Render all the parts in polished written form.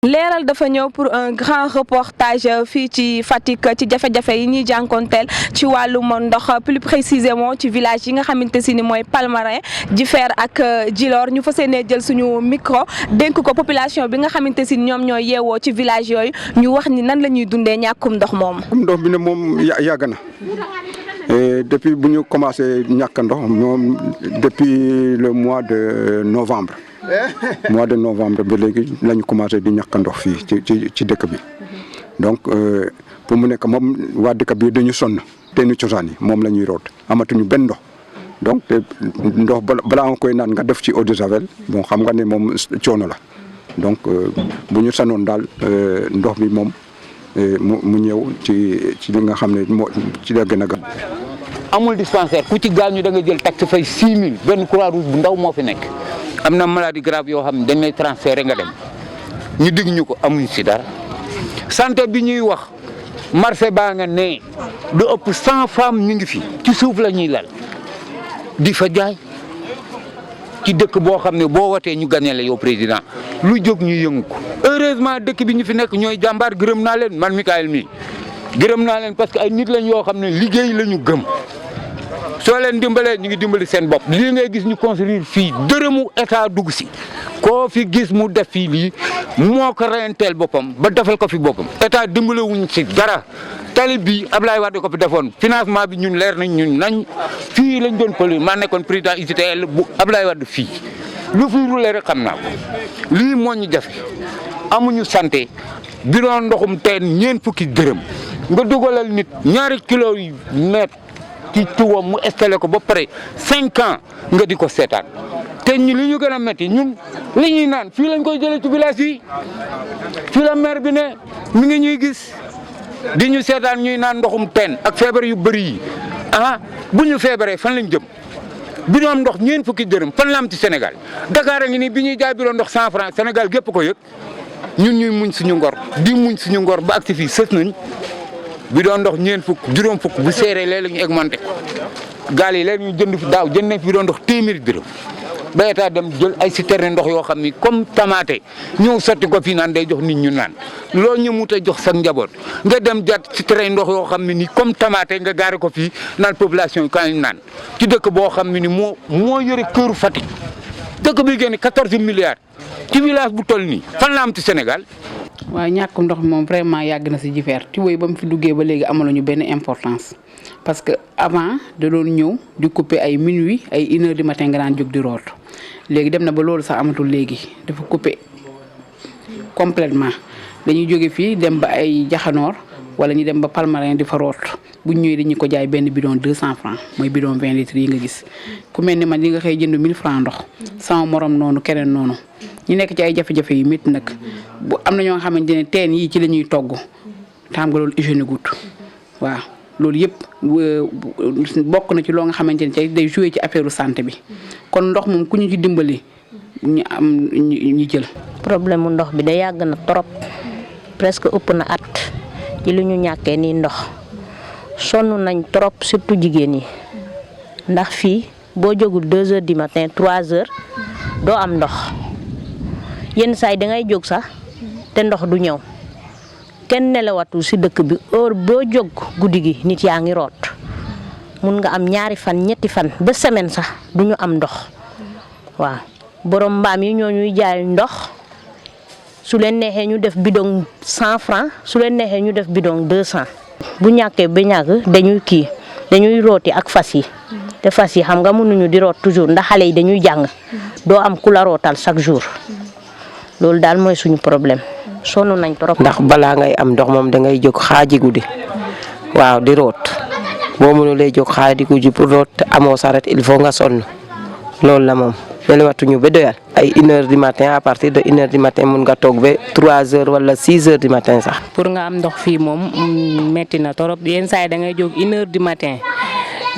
leeral dafa ñëw pour un grand reportage fii ci Fatick ci jafe-jafe yi ñuy jànkonteel ci wàllum ndox plus précisément ci village yi nga xamante si ni mooy Palmarin Jifeer ak Djilor ñu fas yéenee jël suñu micro dénk ko population bi nga xamante si ñoom ñooy yeewoo ci village yooyu ñu wax ni nan la ñuy dundee ñàkkum ndox moom. ndox bi ne moom yàgg na depuis bu ñu commencé ñàkk ndox moom depuis le mois de novembre. mois de novembre ba léegi la ñu commencé di ñàkk ndox fii ci dëkk bi donc pour mu nekk moom waa dëkk bi dañu sonn teenu cosaan yi moom la ñuy root amatuñu benn ndox donc te ndox balaa nga koy naan nga def ci eau de javel bon xam nga ne moom coono la donc bu ñu sanoon daal ndox mi moom mu ñëw ci li nga xam ne moo ci la gën a gaaw. amul dispensaire ku ci gaañu da nga jël taxe fay 6 000 benn Croix-Rouge bu ndaw moo fi nekk. am na maladie grave yoo xam ne dañ lay transféré nga dem ñu digg ñu ko amuñ si dara santé bi ñuy wax marché baa nga ne lu ëpp 100 femmes ñu ngi fi ci suuf la ñuy lal di fa jaay ci dëkk boo xam ne boo watee ñu gagné la yow président lu jóg ñu yëngu ko heureusement dëkk bi ñu fi nekk ñooy jàmbaar gërëm naa leen man Mikaël mi gërëm naa leen parce que ay nit lañ yoo xam ne liggéey la ñu gëm. soo leen dimbalee ñu ngi dimbali seen bopp lii ngay gis ñu construire fii dërëmu état dugg si koo fi gis mu def fii lii moo ko reyanteel boppam ba defal ko fi boppam état dimbale wuñ si dara tali bi Ablaye Wade ko fi defoon financement bi ñun leer nañ ñun nañ fii lañ doon pël maa nekkoon président UGTL bu Ablaye Wade fii lu fi roulé rek xam naa ko lii moo ñu jafe amuñu santé bidon ndoxum teen ñeent fukki dërëm nga dugalal nit ñaari kilo yu mètre ci tuwam mu installé ko ba pare 5 ans nga di ko seetaan te ñu li ñu gën a métti ñun li ñuy naan fii lañ koy jëlee ci village yi fii la maire bi ne mi ngi ñuy gis di ñu seetaan ñuy naan ndoxum teen ak feebar yu bëri yi bu ñu feebaree fan lañ jëm bidon ndox ñeent fukki dërëm fan la am ci Sénégal Dakar a ngi nii bi ñuy jaay bidon ndox 100 francs Sénégal gépp ko yëg ñun ñuy muñ suñu ngor di muñ suñu ngor ba agsi fii sës nañ bi doon ndox ñeent fukk juróom fukk bu seeree léeg-léeg ñu augmenté gaal yi léegi ñu jënd fi daaw jënd nañ fi bi doon ndox téeméeri dërëm ba état dem jël ay citerne ndox yoo xam ni comme tamaate ñëw sotti ko fii naan day jox nit ñu naan loo ñëmut a jox sa njaboot nga dem jat citerne ndox yoo xam ne ni comme tamaate nga gaare ko fii naan population yi kañ naan ci dëkk boo xam ne ni moo yore këru Fatick dëkk bi génne 14 milliards ci village bu toll nii fan la am ci Sénégal. waaw ñàkkum ndox mi moom vraiment yàgg na si Jifeer ci woy ba mu fi duggee ba léegi amaluñu benn importance parce que avant da doon ñëw di couper ay minuit ay 1h du matin nga daan jóg di root léegi dem na ba loolu sax amatul léegi dafa couper complètement dañuy jóge fii dem ba ay Jaxanoor wala ñu dem ba Palmarin di fa root bu ñu ñëwee dañu ko jaay benn bidon 200 francs mooy bidon 20 litres yi nga gis ku mel ni man li nga xëy jënd 1000 francs ndox sama morom noonu keneen noonu ñu nekk ci ay jafe-jafe yu métti nag bu am na ñoo xamante ne teen yii ci la ñuy togg xam nga loolu hygiène gut waaw loolu yëpp bokk na ci loo nga xamante ne day joué ci affaire santé bi kon ndox moom ku ñu ci dimbali ñu am ñu jël. problème mu ndox bi da yàgg na trop presque ëpp na at ci lu ñu ñàkkee nii ndox sonn nañ trop surtout jigéen yi ndax fii boo jógul 2 heures du matin 3 heures doo am ndox. yenn saa yi da ngay jóg sax te ndox du ñëw kenn nelawatu ci dëkk bi heure boo jóg guddi gi nit yaa ngi root mun nga am 2 fan 3 fan ba semaine sax du ñu am ndox waaw borom mbaam yi ñoo ñuy jaay ndox su leen neexee ñu def bidon 100 francs su leen neexee ñu def bidon 200. bu ñàkkee ba ñàkk dañuy rooti ak fas yi te fas yi xam nga mënuñu di root toujours ndax xale yi dañuy jàng doo am ku la rootal chaque jour. loolu daal mooy suñu problème sonn nañ trop. ndax balaa ngay am ndox moom da ngay jóg xaaji guddi waaw di root boo mënulee jóg xaaji guddi pour root amoo saret il faut nga sonn loolu la moom. nelawatuñu ba doyal ay 1h du matin à partir de 1h du matin mun nga toog ba 3h wala 6h du matin sax. pour nga am ndox fii moom metti na trop yenn saa yi da ngay jóg 1h du matin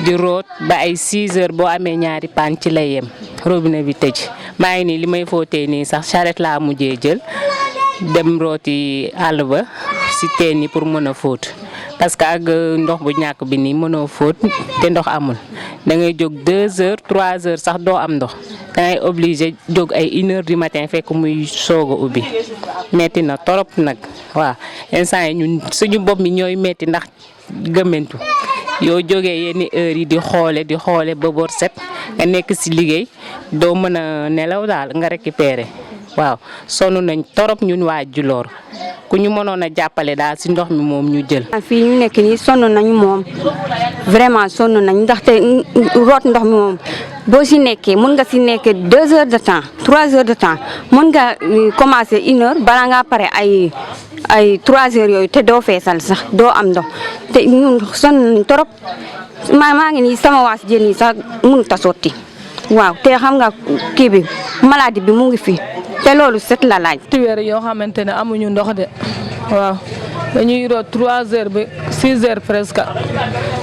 di root ba ay 6h boo amee 2 paan ci lay yem robinet bi tëj. maa ngi nii li may fóotee nii sax charrette laa mujjee jël dem rooti àll ba si teen yi pour mën a fóot parce que ak ndox bu ñàkk bi nii mënoo fóot te ndox amul da ngay jóg 2 heures 3 heures sax doo am ndox dangay obligé jóg ay 1h du matin fekk muy soog a ubbi metti na torop nag waaw instant yi ñun suñu bopp mi ñooy metti ndax gëmmentu yoo jógee yenn heures yi di xoole ba boor set nga nekk si liggéey doo mën a nelaw daal nga récupérer waaw sonn nañ torop ñun waa Djilor ku ñu mënoon a jàppale daal si ndox mi moom ñu jël. fii ñu nekk nii sonn nañu moom vraiment sonn nañ ndaxte root ndox mi moom boo si nekkee mun nga si nekkee 2 heures de temps 3 heures de temps mun nga commencer 1 heure balaa ngaa pare ay 3 heures yooyu te doo feesal sax doo am ndox te ñun sonn nañ torop maa ngi nii sama waas jën yi sax mënut a sotti waaw te xam nga kii bi maladie bi mu ngi fi te loolu set la laaj. weer yoo xamante ne amuñu ndox de waaw dañuy root 3 heures ba 6 heures presque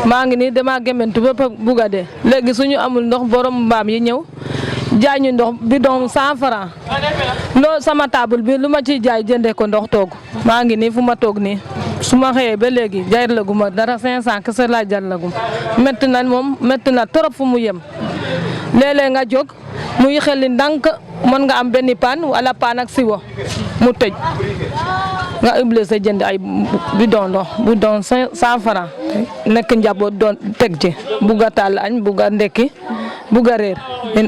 maa ngi nii damaa gémmantu ba bugg a dee léegi suñu amul ndox borom mbaam yi ñëw jaay ñu ndox bidon 100 francs loolu sama table bi lu ma ciy jaay jëndee ko ndox toog maa ngi nii fu ma toog nii su ma xëyee ba léegi jaay laguma dara 500 kese laa jar lagum métti na moom métti na trop fu mu yem léeg-léeg nga jóg muy xelli ndànk mën nga am benn paan wala paan ak siwo mu tëj nga obligé jënd ay bidon ndox bidon 100 francs nekk njaboot doon teg ci bugg a taal añ bugg a ndekki bugg a réer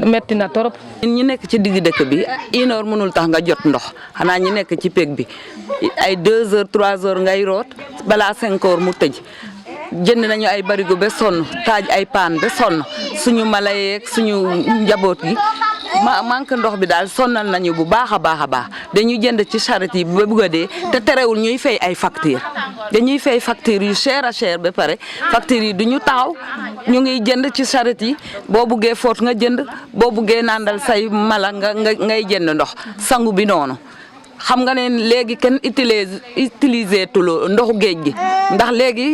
metti na torop. ñi nekk ci digg dëkk bi 1 heure mënul tax nga jot ndox xanaa ñi nekk ci peg bi ay 2 heures 3 heures ngay root balaa 5 heures mu tëj jënd nañu ay barigo ba sonn taaj ay paan ba sonn suñu mala yeeg suñu njaboot gi manque ndox bi daal sonnal nañu bu baax a baax dañuy jënd ci charrette yi ba bugg a dee te terewul ñuy fay ay facture dañuy fay facture yu cher a cher ba pare facture yi du ñu taxaw ñu ngi jënd ci charrette yi boo buggee foot nga jënd boo buggee nandal say mala ngay jënd ndox sangu bi noonu xam nga ne léegi kenn utiliser tuloo ndoxu géej gi ndax léegi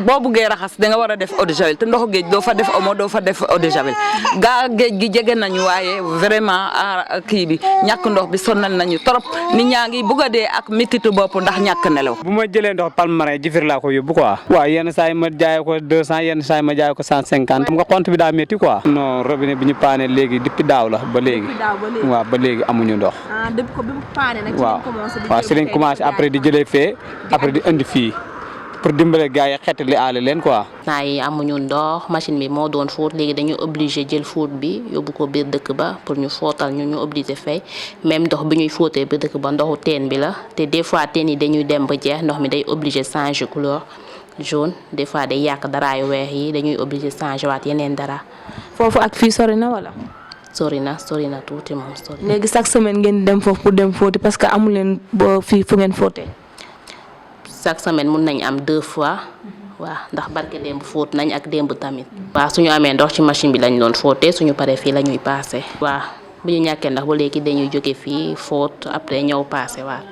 boo buggee raxas da nga war a def eau de javel te ndoxu géej doo fa def omo doo fa def eau de javel gaa géej gi jege nañu waaye vraiment kii bi ñàkk ndox bi sonnal nañu trop nit ñaa ngi bugg a dee ak métitu bopp ndax ñàkk nelaw. bu ma jëlee ndox Palmarin Jifir laa ko yóbbu quoi. waaw yenn saa yi ma jaayee ko 200 yenn saa yi ma jaayee ko 150. xam nga compte bi daa métti quoi. non robinet bi ñu paane léegi depuis daaw la ba léegi. waaw ba léegi amuñu ndox. waaw si lañ commencé après di jëlee fee après di indi fii pour dimbale gars yi xeetali aale leen quoi. naa yi amuñu ndox machine bi moo doon fóot léegi dañu obligé jël fóot bi yóbbu ko biir dëkk ba pour ñu fóotal ñu obligé fay même ndox bi ñuy fóotee biir dëkk ba ndoxu teen bi la te des fois teen yi dañuy dem ba jeex ndox mi day obligé changer couleur jaune des fois day yàq dara yu weex yi dañuy obligé changer waat yeneen dara. foofu ak fii sori na wala. sori na tuuti moom sori. léegi chaque semaine ngeen dem foofu pour dem fóoti parce que amu leen ba fii fu ngeen fóotee. chaque semaine mun nañ am 2 fois waaw ndax barke démb fóot nañ ak démb tamit. waaw suñu amee ndox ci machine bi lañ doon fóotee suñu paree fii la ñuy paase. waaw bu ñu ñàkkee ndax ba léegi dañuy jóge fii fóot après ñëw paase waaw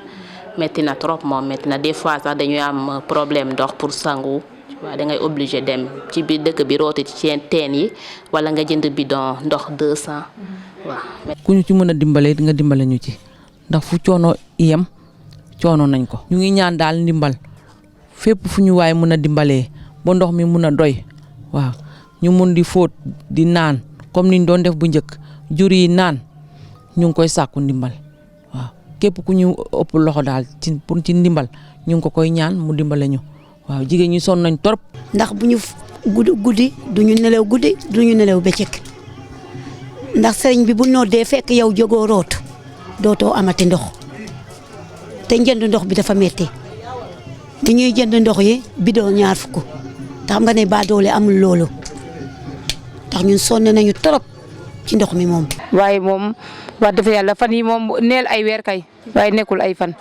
métti na trop moom métti na des fois sax dañuy am problème ndox pour sangu. waaw da ngay obligé dem ci biir dëkk bi rooti ci teen yi wala nga jënd bidon ndox 200 waaw. ku ñu ci mën a dimbale nga dimbale ñu ci ndax fu coono yem coono nañ ko. ñu ngi ñaan daal ndimbal fépp fu ñu waaye mën a dimbalee ba ndox mi mën a doy waaw ñu mun di fóot di naan comme niñ doon def bu njëkk jur yi naan ñu ngi koy sàkku ndimbal waaw képp ku ñu ëpp loxo daal ci ndimbal ñu ngi ko koy ñaan mu dimbale ñu. waaw jigéen ñi sonn nañ torop ndax bu ñu guddi duñu nelaw guddi duñu nelaw bëccëg ndax sëriñ bi bu noddee fekk yow jógoo root dootoo amati ndox te njënd ndox bi dafa metti ni ñuy jënd ndox yi bidon 20 te xam nga ne ba doole amul loolu tax ñun sonn nañu torop ci ndox mi moom. waaye moom wax dëgg yàlla fan yi moom neel ay weer kay waaye nekkul ay fan.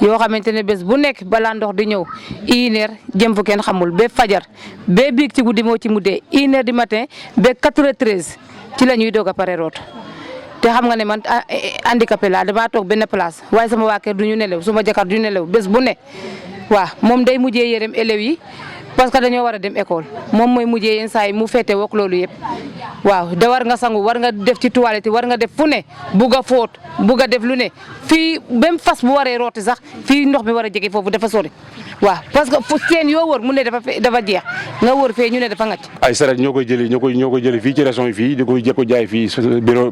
yoo xamante ne bés bu nekk balaa ndox di ñëw 1 heure jëm fu kenn xamul ba fajar ba biig ci guddi moo ci muddee 1 heure du matin ba 4h13 ci la ñuy doog a pare root te xam nga ne man handicapé laa damaa toog benn place waaye sama waa kër du ñu nelew suma jakar du ñu nelew bés bu ne waaw moom day mujjee yërëm élèves yi parce que dañoo war a dem école moom mooy mujjee yenn saa yi mu féete wok loolu yëpp waaw da war nga sangu war nga def ci toilette war nga def fu ne bugg a fóot bugg a def lu ne fii même fas bu waree rooti sax fii ndox mi war a jege foofu dafa sori waaw parce que fu teen yoo wër mu ne dafa jeex nga wër fee ñu ne dafa ngacc. ay saret ñoo koy jëli fii ci région yi fii di ko jaay fii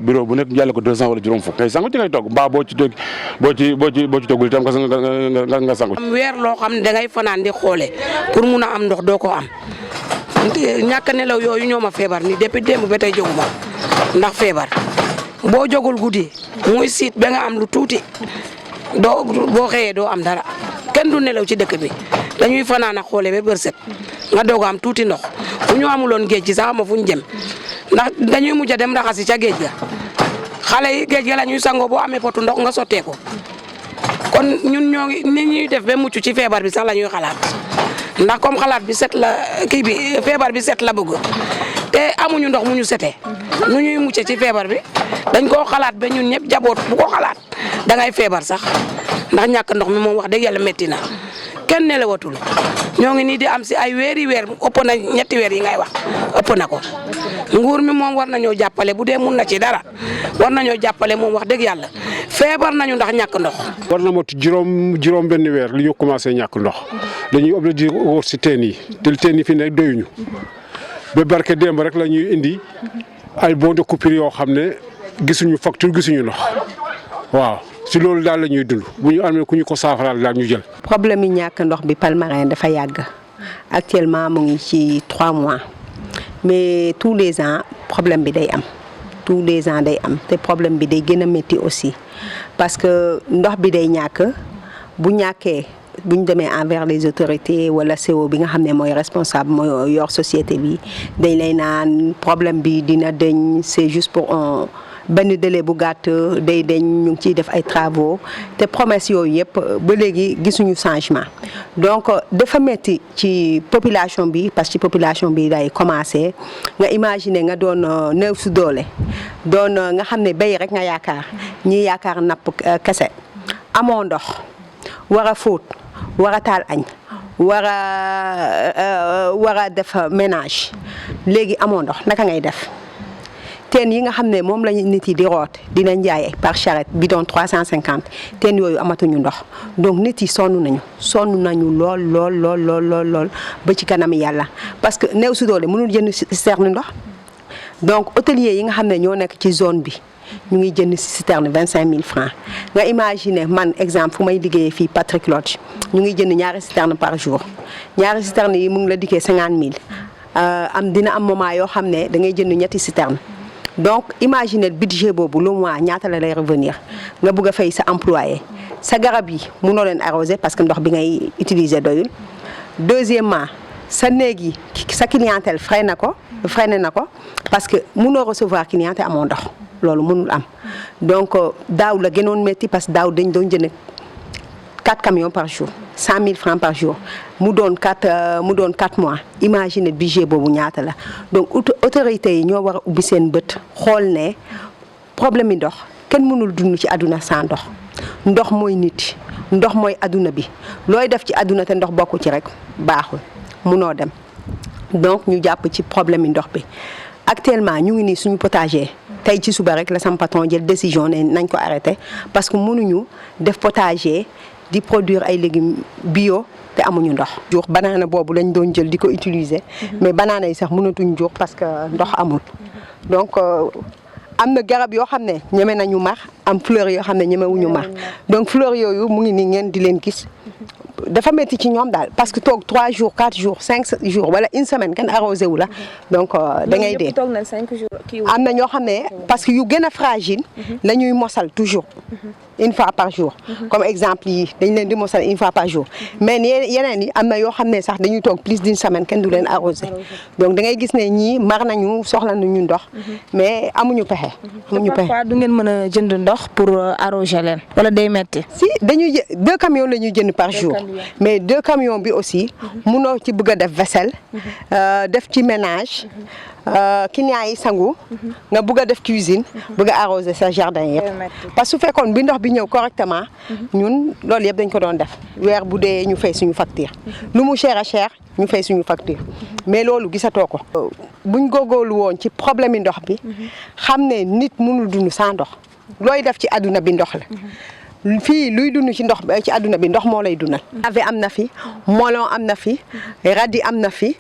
bureau bu nekk jàll ko 200 wala juróom fukk ngay sangu ci ngay togg mbaa boo ci toggul itam nga sangu. am weer loo xam ne dangay fanaan di xoole pour mun a am ndox doo ko am ñàkk nelaw yooyu ñoo ma feebar ni depuis démb ba tey jóguma ndax feebar boo jógul guddi muy siit ba nga am lu tuuti boo xëyee doo am dara kenn du nelaw ci dëkk bi dañuy fanaan a xoole ba bër set nga doog am tuuti ndox bu ñu amuloon géej gi sax ma fu ñu jëm ndax dañuy mujj a dem raxasi ca géej ga xale yi géej ga la ñuy sangoo boo amee potu ndox nga sottee ko kon ñun ñoo ngi ni ñuy def ba mucc ci feebar bi sax la ñuy xalaat ndax comme xalaat bi set la kii bi feebar bi set la bëgg te amuñu ndox mu ñu setee nu ñuy mucc ci feebar bi dañ koo xalaat ba ñun ñëpp jaboot bu ko xalaat da ngay feebar sax ndax ñàkk ndox mi moom wax dëgg yàlla métti na kenn nelawatul ñoo ngi nii di am si ay weeri weer ëpp na ñetti weer yi ngay wax ëpp na ko nguur mi moom war nañoo jàppale bu dee mun na ci dara war nañoo jàppale moom wax dëgg yàlla feebar nañu ndax ñàkk ndox. war na mot juróom benn weer li ñu commencé ñàkk ndox dañuy obligé wër si teen yi te teen yi fi ne doyuñu ba barke démb rek la ñuy indi ay bon de coupure yoo xam ne gisuñu facture gisuñu ndox waaw si loolu daal la ñuy dund bu ñu amee ku ñu ko saafaraal daal ñu jël. problème yi ñàkk ndox bi Palmarin dafa yàgg actuellement mu ngi ci 3 mois mais tous les ans problème bi day am tous les ans day am te problème bi day gën a métti aussi parce que ndox bi day ñàkk bu ñàkkee bu ñu demee envers les autorités wala CO bi nga xam ne mooy responsable mooy yor société bi dañ lay naan problème bi dina deñ c'est juste pour benn délai bu gàtt day deñ ñu ngi ciy def ay travaux te promesse yooyu yëpp ba léegi gisuñu changement donc dafa metti ci population bi parce que population bi day commencé nga imaginer nga doon néew su doole doon nga xam ne béy rek nga yaakaar ñi yaakaar napp kese amoo ndox war a fóot war a taal añ war a def ménage léegi amoo ndox naka ngay def teen yi nga xam ne moom la nit yi di root dinañ jaay par charrette bidon 350 teen yooyu amatuñu ndox donc nit yi sonn nañu lool ba ci kanam yàlla parce que néew si doole mënul jënd citerne ndox donc hôteliers yi nga xam ne ñoo nekk ci zone bi ñu ngi jënd citerne 25000 francs nga imaginer man exemple fu may liggéeyee fii Patrick Lodge ñu ngi jënd ñaari citerne par jour ñaari citerne yi mu ngi la dikkee 50000 dina am moment yoo xam ne da ngay jënd ñetti citerne donc imaginer budget boobu le mois ñaata la lay revenir nga bëgg a fay sa employé sa garab yi mënoo leen arroser parce que ndox bi ngay utiliser doyul deuxièmement sa néeg yi sa clientèle freiné na ko parce que mënoo recevoir client te amoo ndox loolu mënul am donc daaw la gënoon métti parce que daaw dañ doon jënd 4 camions par jour 100 000 francs par jour mu doon 4 mois imagine budget boobu ñaata la donc autorités yi ñoo war a ubbi seen bët xool ne problème yi ndox kenn mënul dund ci àdduna sans ndox mooy nit ndox mooy àdduna bi looy def ci àdduna te ndox bokku ci rek baaxul munoo dem donc ñu jàpp ci problème yi ndox bi actuellement ñu ngi nii suñu potager tey ci suba rek la sama patron jël décision ne nañ ko arrêté parce que mënuñu def potager di produire ay légumes bio te amuñu ndox. jour banaana boobu lañ doon jël di ko utiliser mais banaana yi sax mënatuñ jox parce que ndox amul donc am na garab yoo xam ne ñeme nañu mar am fleur yoo xam ne ñemewuñu mar donc fleur yooyu mu ngi nii ngeen di leen gis dafa métti ci ñoom daal parce que toog 3 jours 4 jours 5 jours wala une semaine kenn arrosé wu la donc da ngay dee. am na ñoo xam ne parce que yu gën a fragile la ñuy mosal toujours une fois par jour comme exemple yi dañ leen di mosal une fois par jour mais yeneen yi am na yoo xam ne sax dañuy toog plus d'une semaine kenn du leen arrosé donc da ngay gis ne ñii mar nañu soxla nañu ndox mais amuñu pexe. parfois du ngeen mën a jënd ndox pour arroser leen wala day metti. si dañuy 2 camions la ñuy jënd par jour mais 2 camions bi aussi munoo ci bëgg a def vaisselle def ci ménage clients yi sangu nga bëgg a def cuisine bëgg a arroser sa jardin yëpp parce que su fekkoon bi ndox bi ñëw correctement ñun loolu yëpp dañ ko doon def weer bu dee ñu fay suñu facture lu mu cher ñu fay suñu facture mais loolu gisatoo ko buñ góorgóorlu woon ci problème yi ndox bi xam ne nit mënul dund sans ndox looy def ci àdduna bi ndox la fii luy dund ci ndox ci àdduna bi ndox moo lay dundal. navet am na fi melon am na fi radis am na fi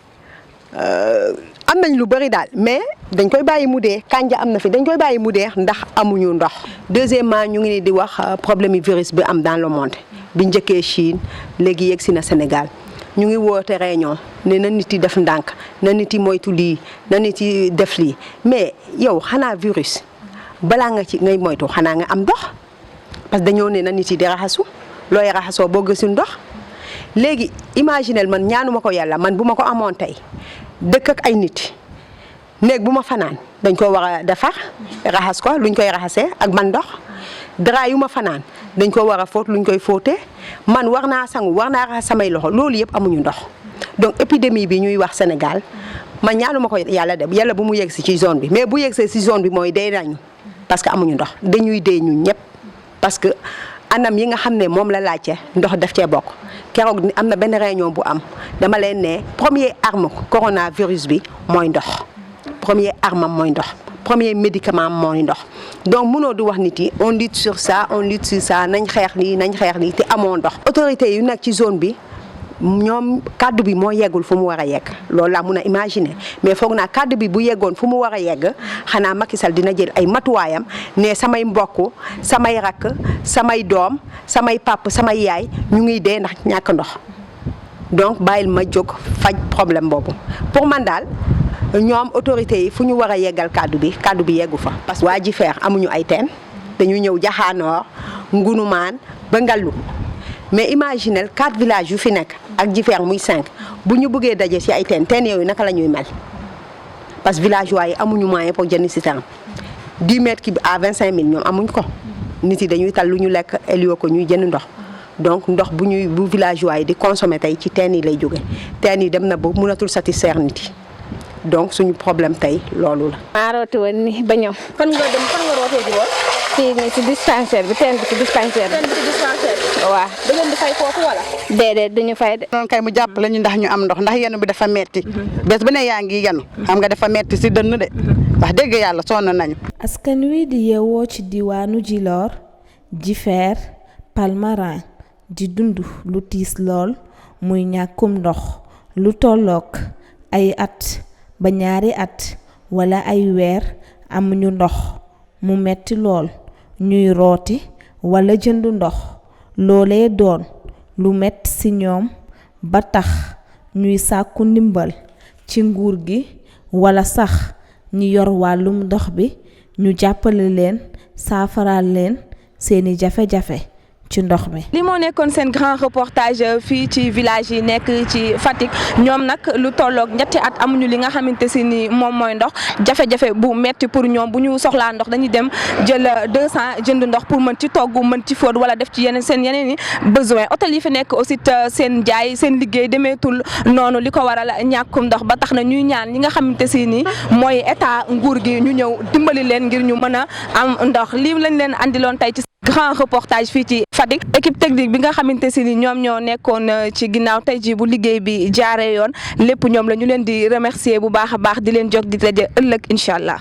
am nañ lu bëri daal mais dañ koy bàyyi mu dee kanja am na fi dañ koy bàyyi mu dee ndax amuñu ndox. deuxièmement ñu ngi ni di wax problème yi virus bi am dans le monde bi njëkkee Chine léegi yegg si na Sénégal ñu ngi woote réunion ne na nit yi def ndànk na nit yi moytu lii na nit yi def lii mais yow xanaa virus balaa nga ci ngay moytu xanaa nga am ndox parce que dañoo ne na nit yi di raxasu looy raxasoo boo gësul ndox. léegi imaginel man ñaanuma ko yàlla man bu ma ko amoon tey dëkk ak ay nit néeg bu ma fanaan dañ ko war a defar raxas ko luñ koy raxasee ak man ndox dara yu ma fanaan dañ ko war a fóot luñ koy fóotee man war naa sangu war naa raxas samay loxo loolu yëpp amuñu ndox donc épidémie bi ñuy wax Sénégal man ñaanuma ko yàlla dem yàlla bu mu yegg si ci zone bi mais bu yegsee si zone bi mooy dee nañu parce que amuñu ndox dañuy dee ñun ñëpp parce que anam yi nga xam ne moom la laajte ndox daf cee bokk. keroog am na benn réunion bu am dama leen ne premier arme coronavirus bi mooy ndox premier arme am mooy ndox premier médicament am mooy ndox donc mënoo di wax nit yi on lutte sur ça nañ xeex lii te amoo ndox. autorités yu nekk ci zone bi ñoom kaddu bi moo yeggul fu mu war a yegg loolu laa mun a imaginer mais foog naa kaddu bi bu yeggoon fu mu war a yegg xanaa Macky Sall dina jël ay matuwaayam ne samay mbokk samay rakk samay doom samay pap samay yaay ñu ngi dee ndax ñàkk ndox donc bàyyil ma jóg faj problème boobu pour man daal ñoom autorités yi fu ñu war a yeggal kaddu bi yeggu fa. parce que waa Jifeer amuñu ay teen dañu ñëw Jaxaanoor Ngunumaan ba Ngallu mais imaginel 4 villages yu fi nekk ak Jifeer muy 5 bu ñu bëggee daje ci ay teen yooyu naka la ñuy mel parce que villageois yi amuñu moyen pour jënd citerne 10 mètres cubes à 25 000 ñoom amuñ ko nit yi dañuy tal lu ñu lekk elio ko ñuy jënd ndox donc ndox bu villageois yi di consommer tey ci teen yi lay jóge teen yi dem na ba mënatul satisfaire nit yi donc suñu problème tey loolu la. maa rooti woon ni ba ñëw. fan nga rootee ji woon. fii nii ci dispensaire bi teen bi ci dispensaire bi. waaw. da ngeen di fay foofu wala. déedéet duñu fay de. noonu kay mu jàppale ñu ndax ñu am ndox ndax yenu bi dafa metti bés bu ne yaa ngi yenu xam nga dafa metti si dënn de wax dëgg yàlla sonn nañu. askan wi di yeewoo ci diwaanu Djilor Jifeer Palmarin di dund lu tiis lool muy ñàkkum ndox lu tollook ay at ba ñaari at wala ay weer amuñu ndox mu metti lool ñuy rooti wala jënd ndox loolee doon lu metti ci ñoom ba tax ñuy sàkku ndimbal ci nguur gi wala sax ñi yor wàllum ndox bi ñu jàppale leen saafaraal leen seeni jafe-jafe ci ndox mi. li moo nekkoon seen grand reportage fii ci village yi nekk ci Fatick ñoom nag lu tolloog ñetti at amuñu li nga xamante si ni moom mooy ndox jafe-jafe bu metti pour ñoom bu ñu soxlaa ndox dañuy dem jël 200 jënd ndox pour mën ci togg mën ci fóot wala def ci yeneen i besoin hôtel yi fi nekk aussi seen jaay seen liggéey demeetul noonu li ko waral ñàkkum ndox ba tax na ñuy ñaan li nga xamante si ni mooy état nguur gi ñu ñëw dimbali leen ngir ñu mën a am ndox lii lañ leen andiloon tey ci grand reportage fii ci Fatick équipe technique bi nga xamante si ni ñoom ñoo nekkoon ci ginnaaw tey ji bu liggéey bi jaaree yoon lépp ñoom la ñu leen di remercier bu baax a baax di leen jog di daje ëllëg incha allah.